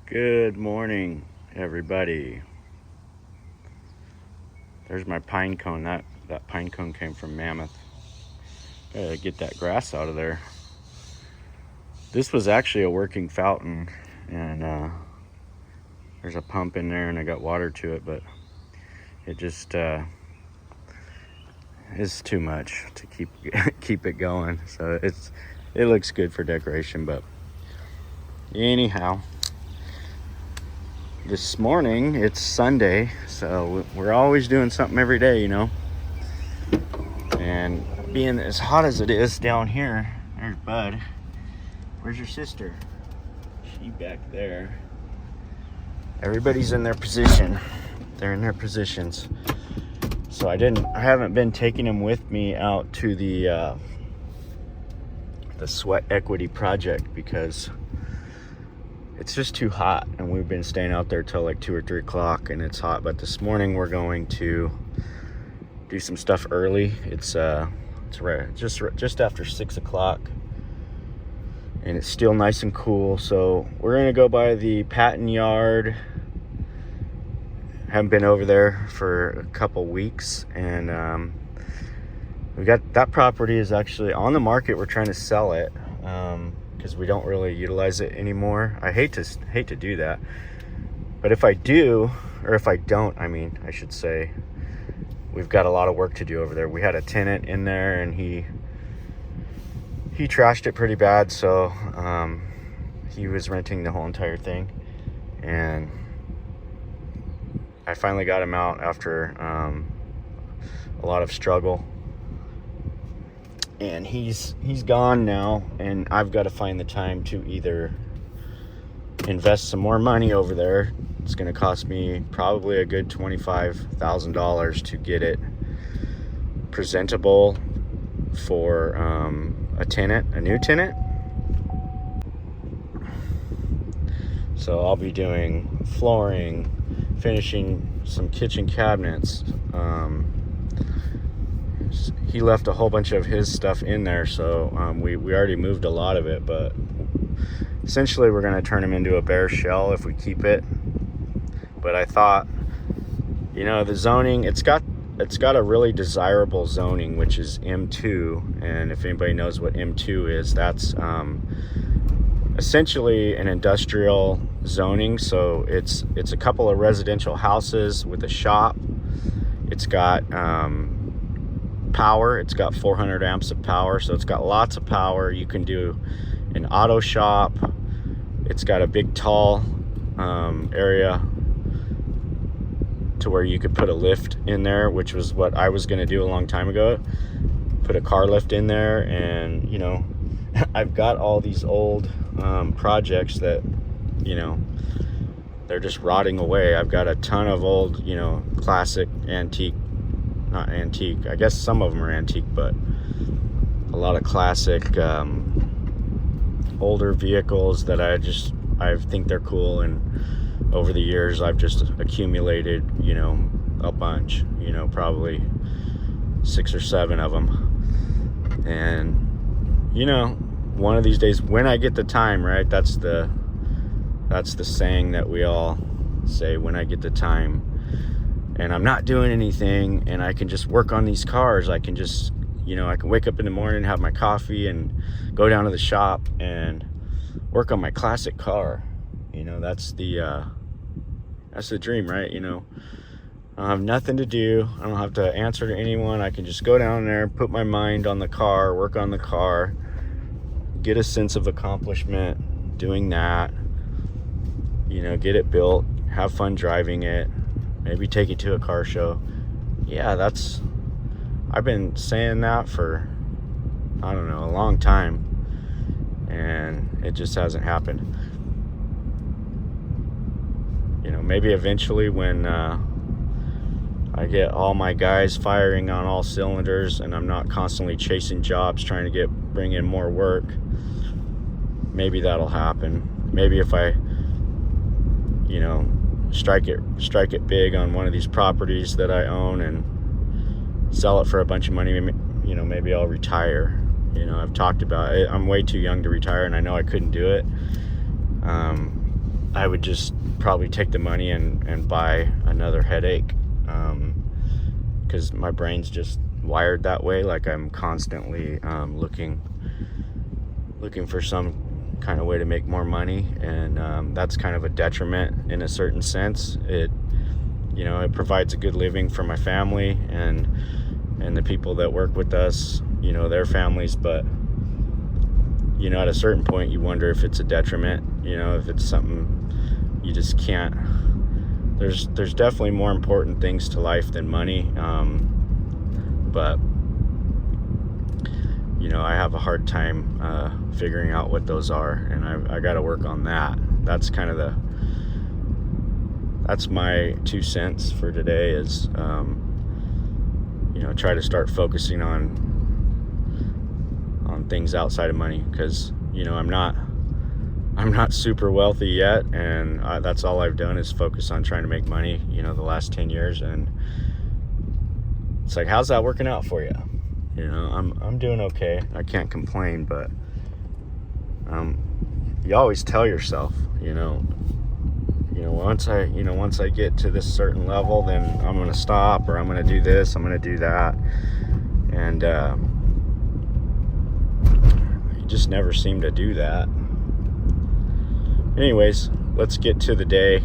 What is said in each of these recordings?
Good morning, everybody. There's my pine cone. That pine cone came from Mammoth. Gotta get that grass out of there. This was actually a working fountain, and there's a pump in there, and I got water to it, but it just is too much to keep it going. So it looks good for decoration, but anyhow. This morning, it's Sunday, so we're always doing something every day, And being as hot as it is down here, there's Bud. Where's your sister? She back there. Everybody's in their position. They're in their positions. So I haven't been taking them with me out to the sweat equity project because it's just too hot, and we've been staying out there till like 2 or 3 o'clock, and it's hot. But this morning we're going to do some stuff early. It's just after 6 o'clock, and it's still nice and cool. So we're gonna go by the Patton yard. Haven't been over there for a couple weeks, and we got that property is actually on the market. We're trying to sell it. Because we don't really utilize it anymore. I hate to do that, but if I do, or if I don't, I should say, we've got a lot of work to do over there. We had a tenant in there, and he trashed it pretty bad, so he was renting the whole entire thing, and I finally got him out after a lot of struggle. And he's gone now, and I've got to find the time to either invest some more money over there. It's going to cost me probably a good $25,000 to get it presentable for a new tenant. So I'll be doing flooring, finishing some kitchen cabinets. He left a whole bunch of his stuff in there, so we already moved a lot of it, but essentially we're going to turn him into a bare shell if we keep it. But I thought, the zoning, it's got a really desirable zoning, which is M2, and if anybody knows what M2 is, that's essentially an industrial zoning. So it's a couple of residential houses with a shop. It's got power. It's got 400 amps of power, so it's got lots of power. You can do an auto shop. It's got a big tall area to where you could put a lift in there, which was what I was going to do a long time ago. Put a car lift in there, and I've got all these old projects that they're just rotting away. I've got a ton of old classic not antique, I guess some of them are antique, but a lot of classic older vehicles that I think they're cool, and over the years I've just accumulated a bunch, probably 6 or 7 of them. And one of these days when I get the time, right, that's the saying that we all say, when I get the time and I'm not doing anything, and I can just work on these cars. I can just, I can wake up in the morning, have my coffee, and go down to the shop and work on my classic car. That's the dream, right? I have nothing to do. I don't have to answer to anyone. I can just go down there, put my mind on the car, work on the car, get a sense of accomplishment doing that, get it built, have fun driving it. Maybe take it to a car show. Yeah, I've been saying that for, I don't know, a long time, and it just hasn't happened. Maybe eventually when I get all my guys firing on all cylinders, and I'm not constantly chasing jobs trying to bring in more work, maybe that'll happen. Maybe if I, strike it big on one of these properties that I own and sell it for a bunch of money, maybe I'll retire. I've talked about it. I'm way too young to retire, and I know I couldn't do it. I would just probably take the money and buy another headache, because my brain's just wired that way. Like I'm constantly looking for some kind of way to make more money, and that's kind of a detriment in a certain sense. It provides a good living for my family and the people that work with us, their families, but at a certain point you wonder if it's a detriment, if it's something you just can't. There's definitely more important things to life than money, but I have a hard time figuring out what those are, and I got to work on that. That's kind of that's my 2 cents for today, is try to start focusing on things outside of money, because I'm not super wealthy yet, and that's all I've done is focus on trying to make money the last 10 years, and it's like, how's that working out for you? I'm doing okay. I can't complain, but you always tell yourself, once I get to this certain level, then I'm going to stop, or I'm going to do this, I'm going to do that. And you just never seem to do that. Anyways, let's get to the day.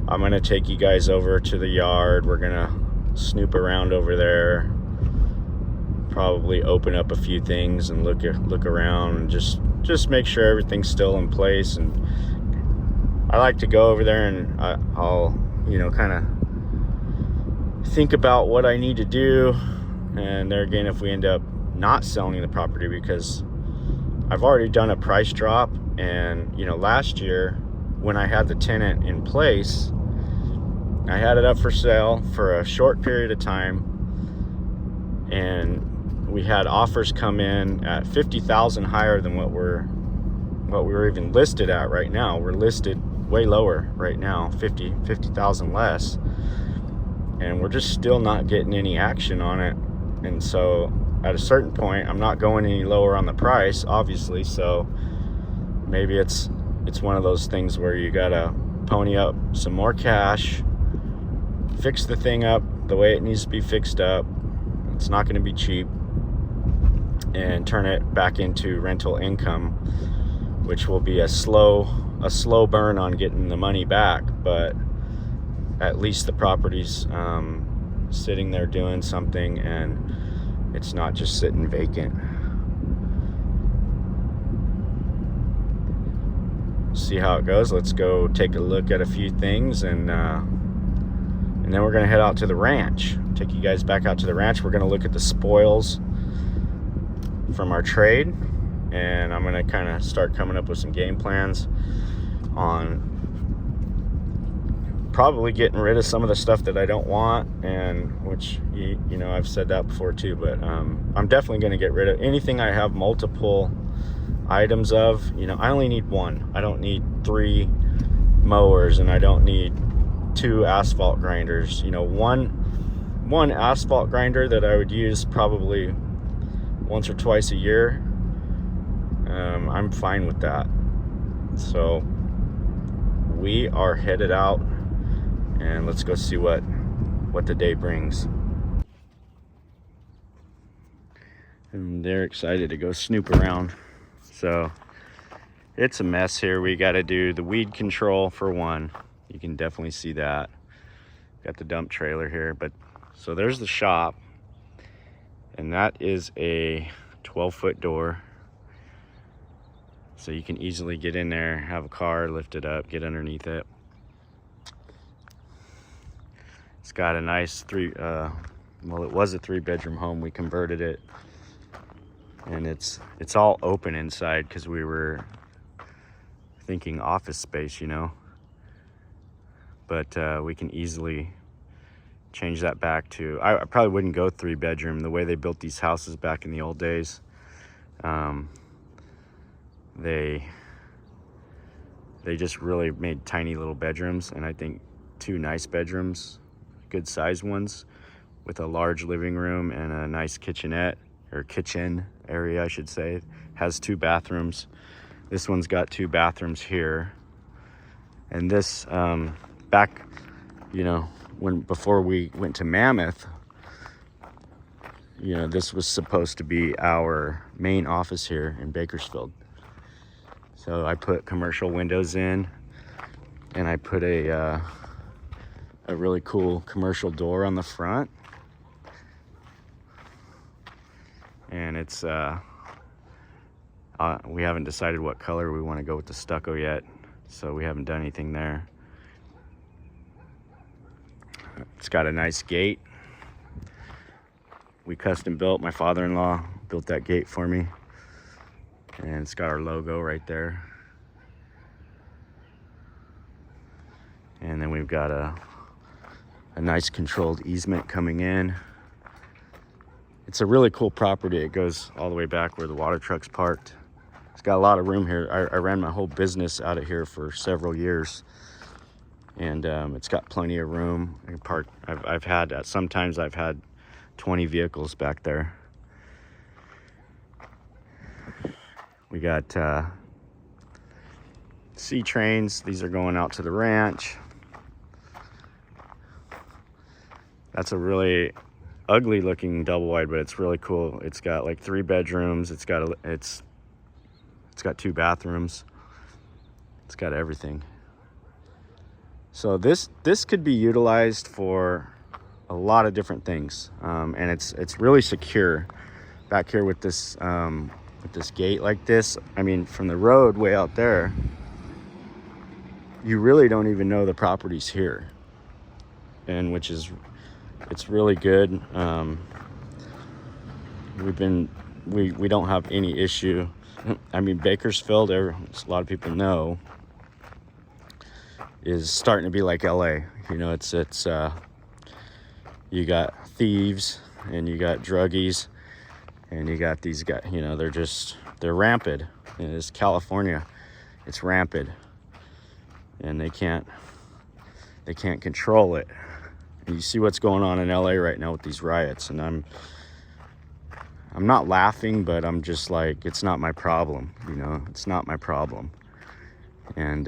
I'm going to take you guys over to the yard. We're going to snoop around over there, probably open up a few things and look around, and just make sure everything's still in place. And I like to go over there and I'll kind of think about what I need to do. And there again, if we end up not selling the property, because I've already done a price drop, and last year when I had the tenant in place, I had it up for sale for a short period of time, and we had offers come in at $50,000 higher than what we're even listed at right now. We're listed way lower right now, $50,000 less, and we're just still not getting any action on it. And so at a certain point, I'm not going any lower on the price, obviously, so maybe it's one of those things where you gotta pony up some more cash, fix the thing up the way it needs to be fixed up. It's not going to be cheap, and turn it back into rental income, which will be a slow burn on getting the money back, but at least the property's sitting there doing something, and it's not just sitting vacant. See how it goes. Let's go take a look at a few things, and then we're going to head out to the ranch. Take you guys back out to the ranch. We're going to look at the spoils from our trade, and I'm going to kind of start coming up with some game plans on probably getting rid of some of the stuff that I don't want, and which I've said that before too, but I'm definitely going to get rid of anything I have multiple items of. I only need one. I don't need 3 mowers, and I don't need 2 asphalt grinders. One asphalt grinder that I would use probably once or twice a year. I'm fine with that. So we are headed out, and let's go see what the day brings. And they're excited to go snoop around. So it's a mess here. We got to do the weed control for one. You can definitely see that. Got the dump trailer here, but so there's the shop, and that is a 12-foot door. So you can easily get in there, have a car, lift it up, get underneath it. It's got a nice it was a 3-bedroom home. We converted it, and it's all open inside because we were thinking office space, but we can easily change that back to, I probably wouldn't go 3-bedroom the way they built these houses back in the old days. They just really made tiny little bedrooms, and I think 2 nice bedrooms, good sized ones, with a large living room and a nice kitchenette, or kitchen area I should say. Has 2 bathrooms. This one's got 2 bathrooms here, And this, back, you know, before we went to Mammoth, you know, this was supposed to be our main office here in Bakersfield. So I put commercial windows in, and I put a really cool commercial door on the front. And it's, we haven't decided what color we want to go with the stucco yet, so we haven't done anything there. It's got a nice gate. We custom built, my father-in-law built that gate for me. And it's got our logo right there. And then we've got a nice controlled easement coming in. It's a really cool property. It goes all the way back where the water truck's parked. It's got a lot of room here. I ran my whole business out of here for several years. And it's got plenty of room. I've had, sometimes I've had 20 vehicles back there. We got sea trains. These are going out to the ranch. That's a really ugly looking double wide, but it's really cool. It's got like 3 bedrooms. It's got 2 bathrooms. It's got everything. So this could be utilized for a lot of different things, and it's really secure back here with this gate like this. I mean, from the road way out there, you really don't even know the property's here, and it's really good. We don't have any issue. I mean, Bakersfield, a lot of people know, is starting to be like LA. You know, it's you got thieves and you got druggies and you got these guys, you know, they're rampant. And it's California, it's rampant, and they can't control it. And you see what's going on in LA right now with these riots, and I'm not laughing, but I'm just like, it's not my problem, you know, it's not my problem. And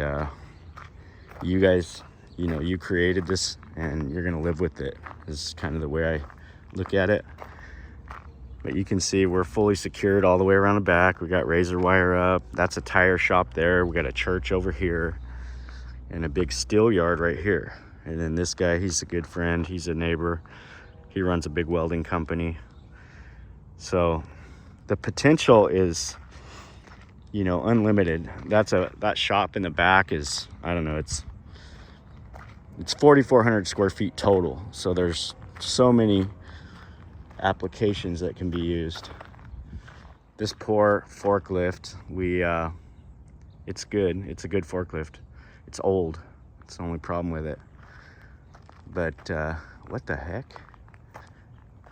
you guys, you know, you created this and you're gonna live with it, is kind of the way I look at it. But you can see we're fully secured all the way around the back. We got razor wire up. That's a tire shop there. We got a church over here and a big steel yard right here. And then this guy, he's a good friend. He's a neighbor. He runs a big welding company. So the potential is, you know, unlimited. That shop in the back is, I don't know, it's 4,400 square feet total. So there's so many applications that can be used. This poor forklift, it's good. It's a good forklift. It's old. It's the only problem with it. But what the heck?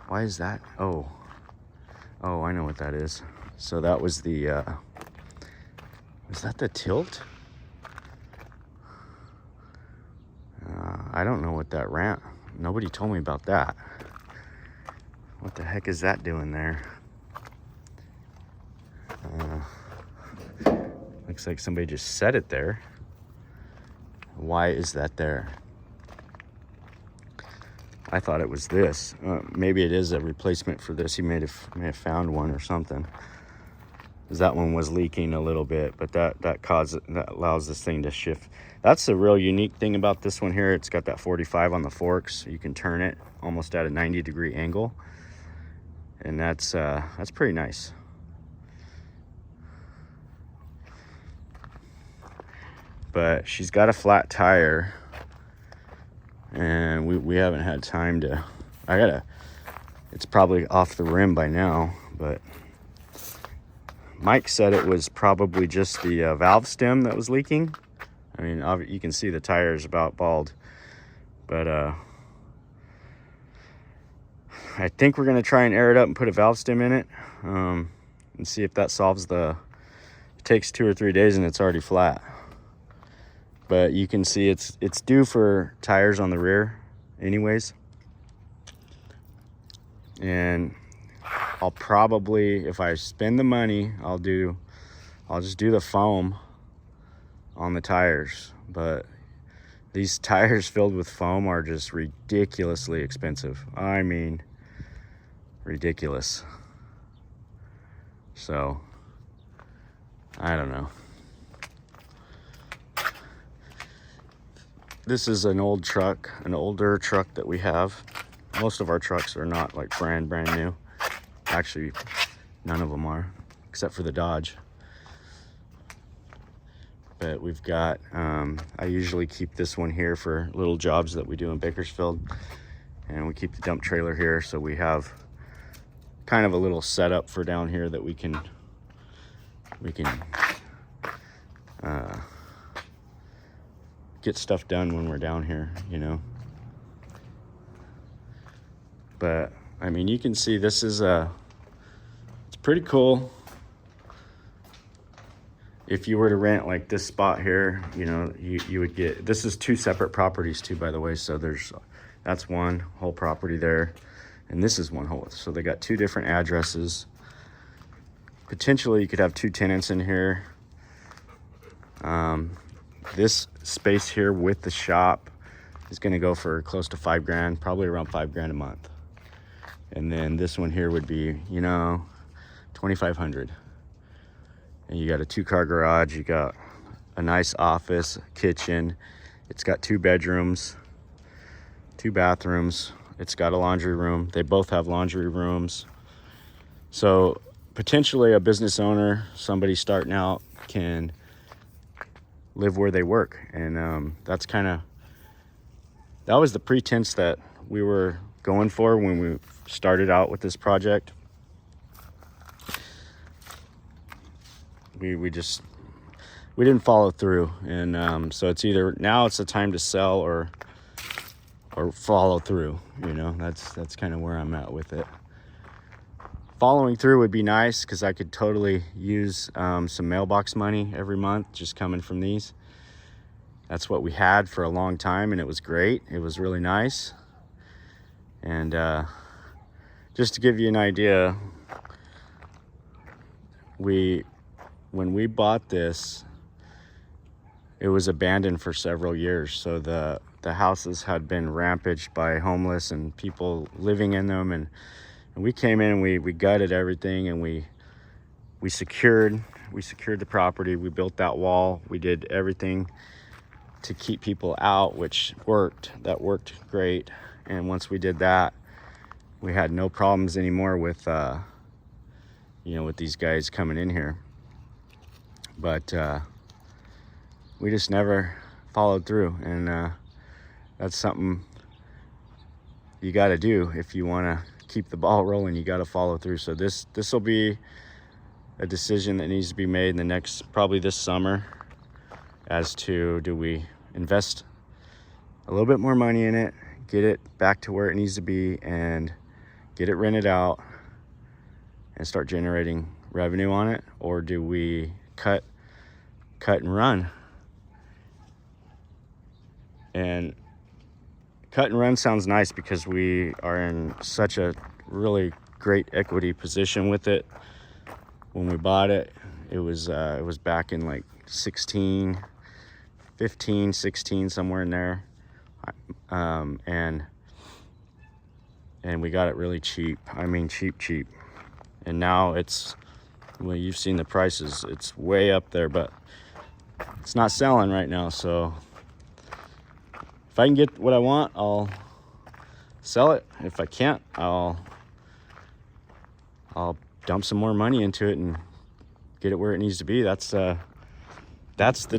Why is that? Oh, I know what that is. So that was the, was that the tilt? I don't know what that ramp, nobody told me about that. What the heck is that doing there? Looks like somebody just set it there. Why is that there? I thought it was this. Maybe it is a replacement for this. He may have found one or something. Because that one was leaking a little bit, but that allows this thing to shift. That's the real unique thing about this one here. It's got that 45 on the forks. So you can turn it almost at a 90-degree angle, and that's pretty nice. But she's got a flat tire, and we haven't had time to. It's probably off the rim by now, but Mike said it was probably just the valve stem that was leaking. I mean, you can see the tire is about bald, but I think we're gonna try and air it up and put a valve stem in it, and see if that solves it takes 2 or 3 days and it's already flat. But you can see it's due for tires on the rear anyways. And I'll probably, if I spend the money, I'll just do the foam on the tires. But These tires filled with foam are just ridiculously expensive. I mean, ridiculous. So, I don't know. This is an old truck, an older truck that we have. Most of our trucks are not like brand new. Actually, none of them are, except for the Dodge. But we've got, I usually keep this one here for little jobs that we do in Bakersfield. And we keep the dump trailer here, so we have kind of a little setup for down here that we can get stuff done when we're down here, you know. But I mean, you can see this is it's pretty cool. If you were to rent like this spot here, you know, you would get, this is 2 separate properties too, by the way. So that's one whole property there, and this is one whole. So they got 2 different addresses. Potentially you could have 2 tenants in here. This space here with the shop is going to go for close to $5,000, probably around $5,000 a month. And then this one here would be, you know, $2,500. And you got a 2-car garage, you got a nice office, kitchen. It's got 2 bedrooms, 2 bathrooms. It's got a laundry room. They both have laundry rooms. So potentially a business owner, somebody starting out, can live where they work. And that's kind of, that was the pretense that we were going for when we started out with this project. We didn't follow through, and so it's either now it's the time to sell or follow through. You know, that's kind of where I'm at with it. Following through would be nice because I could totally use some mailbox money every month just coming from these. That's what we had for a long time, and it was great. It was really nice. And just to give you an idea, when we bought this, it was abandoned for several years. So the houses had been rampaged by homeless and people living in them. And we came in and we gutted everything, and we secured the property. We built that wall. We did everything to keep people out, which worked. That worked great. And once we did that, we had no problems anymore with, you know, with these guys coming in here. But we just never followed through, and that's something you got to do if you want to keep the ball rolling. You got to follow through. So this will be a decision that needs to be made in the next, probably this summer, as to, do we invest a little bit more money in it, get it back to where it needs to be, and get it rented out and start generating revenue on it, or do we cut and run? And cut and run sounds nice because we are in such a really great equity position with it. When we bought it, it was back in like 15, 16, somewhere in there. And we got it really cheap. I mean, cheap. And now it's, well, you've seen the prices. It's way up there, but it's not selling right now. So if I can get what I want, I'll sell it. If I can't, I'll dump some more money into it and get it where it needs to be. That's the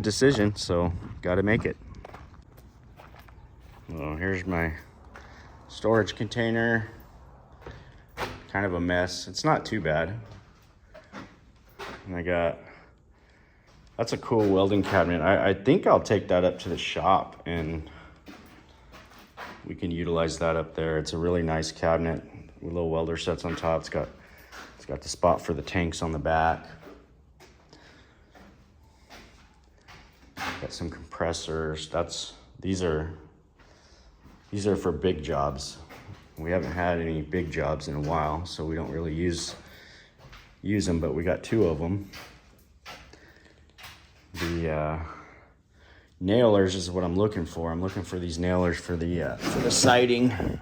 decision. So got to make it. Well, here's my storage container. Kind of a mess. It's not too bad. And that's a cool welding cabinet. I think I'll take that up to the shop and we can utilize that up there. It's a really nice cabinet with little welder sets on top. It's got the spot for the tanks on the back. Got some compressors. These are for big jobs. We haven't had any big jobs in a while, so we don't really use them, but we got 2 of them. The nailers is what I'm looking for. I'm looking for these nailers for the siding. I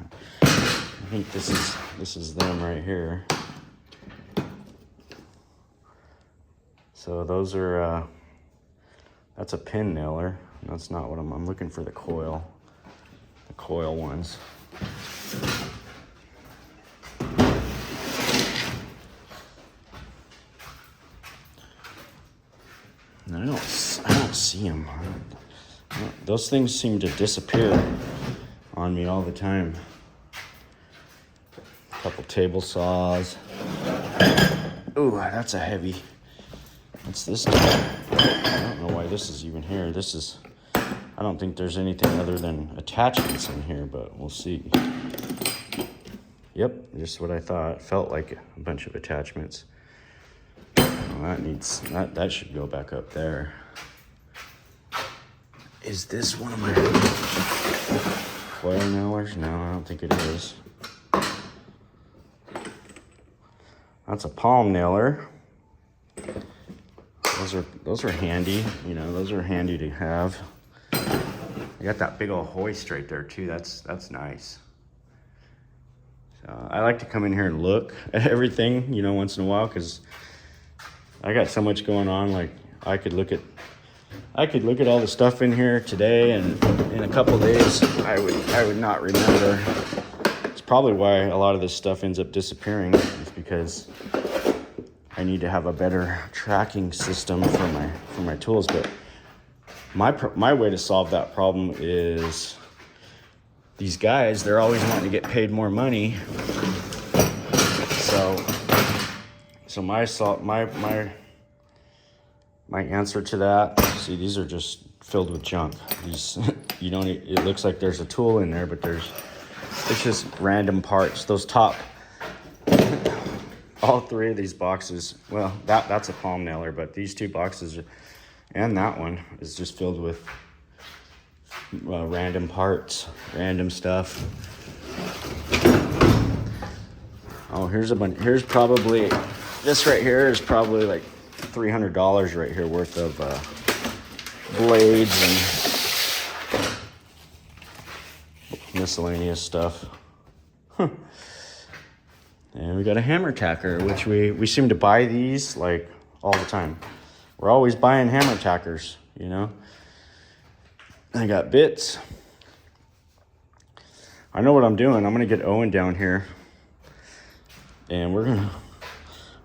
think this is them right here. So those are that's a pin nailer. That's not what I'm looking for. The coil ones. And I don't see them. Those things seem to disappear on me all the time. A couple table saws. Ooh, that's a heavy. What's this? I don't know why this is even here. I don't think there's anything other than attachments in here, but we'll see. Yep, just what I thought. Felt like a bunch of attachments. Well, that should go back up there. Is this one of my coil nailers? No, I don't think it is. That's a palm nailer. Those are handy. You know, those are handy to have. You got that big old hoist right there too. That's nice. So I like to come in here and look at everything, you know, once in a while, because I got so much going on. Like I could look at all the stuff in here today, and in a couple days I would not remember. It's probably why a lot of this stuff ends up disappearing. It's because I need to have a better tracking system for my tools. But my way to solve that problem is these guys, they're always wanting to get paid more money. So my answer to that, see, these are just filled with junk. These it looks like there's a tool in there, but it's just random parts. Those top, all three of these boxes, well, that's a palm nailer, but these two boxes and that one is just filled with random parts, random stuff. Oh, here's probably, this right here is probably like $300 right here worth of blades and miscellaneous stuff. And we got a hammer tacker, which we seem to buy these like all the time. We're always buying hammer tackers, you know. I got bits. I know what I'm doing. I'm gonna get Owen down here and we're gonna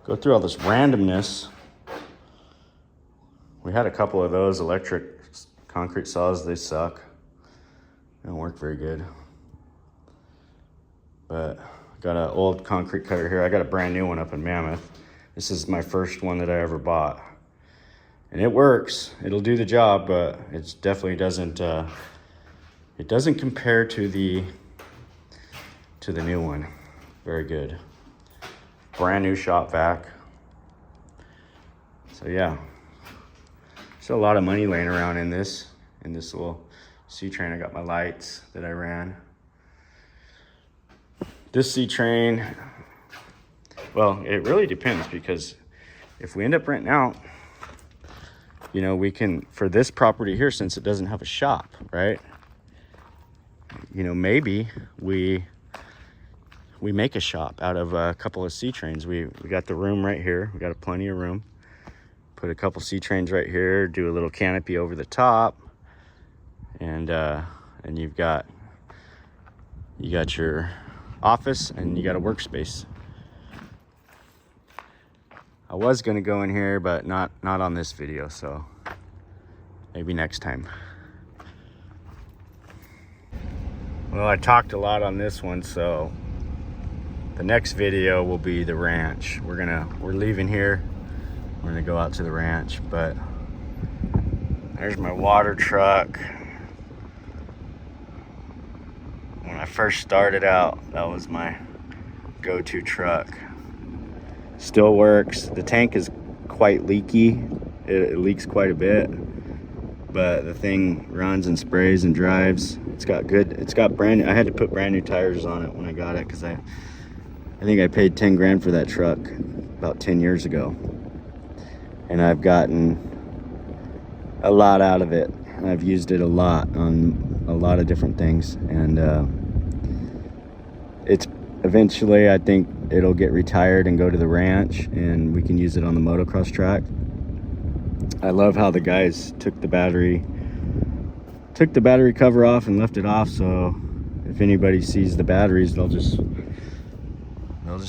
go through all this randomness. We had a couple of those electric concrete saws. They suck. They don't work very good. But I got an old concrete cutter here. I got a brand new one up in Mammoth. This is my first one that I ever bought. And it works. It'll do the job, but it definitely doesn't it doesn't compare to the new one. Very good. Brand new shop vac. So yeah. Still a lot of money laying around in this little C-train. I got my lights that I ran. This C-train, well, it really depends, because if we end up renting out, you know, we can, for this property here, since it doesn't have a shop, right? You know, maybe we make a shop out of a couple of C-trains. We got the room right here. We got plenty of room. Put a couple C-trains right here, do a little canopy over the top, and you've got your office and you got a workspace. I was gonna go in here, but not on this video, so maybe next time. Well, I talked a lot on this one, so the next video will be the ranch. We're leaving here. We're gonna go out to the ranch, but there's my water truck. When I first started out, that was my go-to truck. Still works. The tank is quite leaky. It leaks quite a bit, but the thing runs and sprays and drives. It's got brand new, I had to put brand new tires on it when I got it, because I think I paid 10 grand for that truck about 10 years ago. And I've gotten a lot out of it. I've used it a lot on a lot of different things, and it's eventually, I think it'll get retired and go to the ranch, and we can use it on the motocross track. I love how the guys took the battery cover off and left it off, so if anybody sees the batteries, they'll just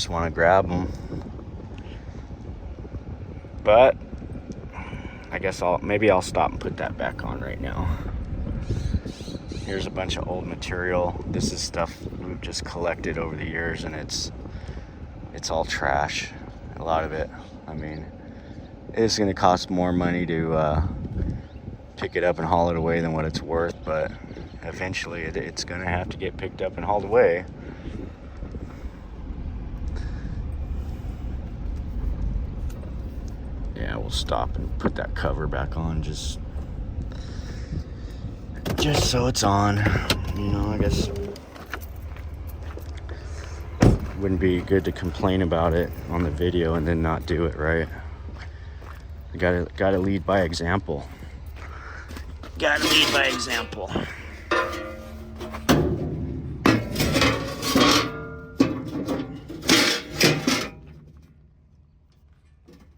want to grab them. But I guess maybe I'll stop and put that back on right now. Here's a bunch of old material. This is stuff we've just collected over the years, and it's all trash, a lot of it. I mean, it's going to cost more money to pick it up and haul it away than what it's worth, but eventually it's going to have to get picked up and hauled away. Yeah, we'll stop and put that cover back on just so it's on. You know, I guess wouldn't be good to complain about it on the video and then not do it, right? You gotta lead by example. Gotta lead by example.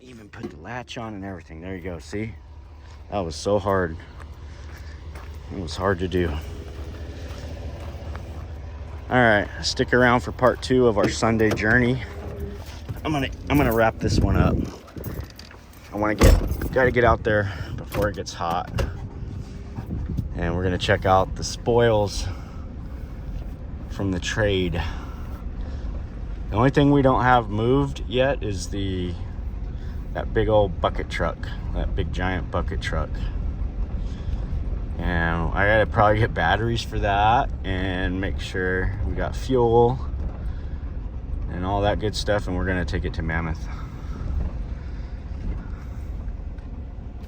Even put the latch on and everything. There you go, see? That was so hard. It was hard to do. All right, stick around for part 2 of our Sunday journey. I'm gonna wrap this one up. Gotta get out there before it gets hot, and we're gonna check out the spoils from the trade. The only thing we don't have moved yet is that big old bucket truck, that big giant bucket truck. And I gotta probably get batteries for that and make sure we got fuel and all that good stuff, and we're gonna take it to Mammoth.